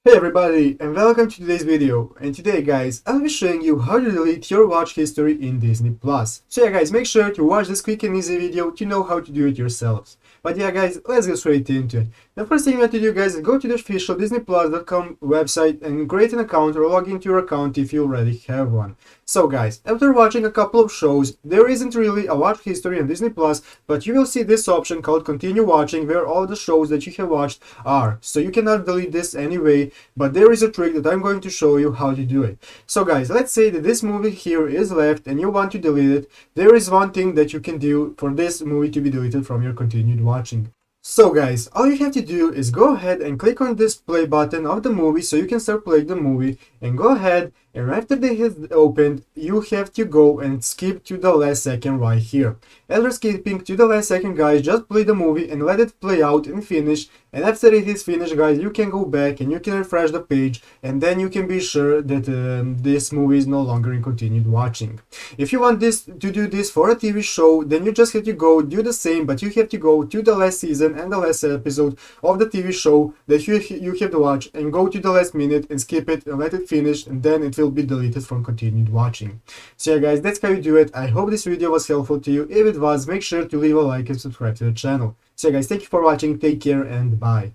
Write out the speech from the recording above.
Hey everybody, and welcome to today's video. And today guys, I'll be showing you how to delete your watch history in Disney Plus. So yeah guys, make sure to watch this quick and easy video to know how to do it yourselves. But yeah guys, let's get straight into it. The first thing you want to do guys is go to the official DisneyPlus.com website and create an account or log into your account if you already have one. So guys, after watching a couple of shows, there isn't really a watch history on Disney Plus, but you will see this option called continue watching where all the shows that you have watched are. So you cannot delete this anyway, but there is a trick that I'm going to show you how to do it. So guys, let's say that this movie here is left and you want to delete it. There is one thing that you can do for this movie to be deleted from your continued watching. So guys, all you have to do is go ahead and click on this play button of the movie so you can start playing the movie, and go ahead and after they have opened, you have to go and skip to the last second right here. After skipping to the last second guys, just play the movie and let it play out and finish, and after it is finished guys, you can go back and you can refresh the page, and then you can be sure that this movie is no longer in continued watching. If you want this to do this for a TV show, then you just have to go do the same, but you have to go to the last season and the last episode of the TV show that you have to watch, and go to the last minute and skip it and let it finish, and then it will be deleted from continued watching. So yeah guys, that's how you do it. I hope this video was helpful to you. If it was, make sure to leave a like and subscribe to the channel. So yeah guys, thank you for watching, take care and bye.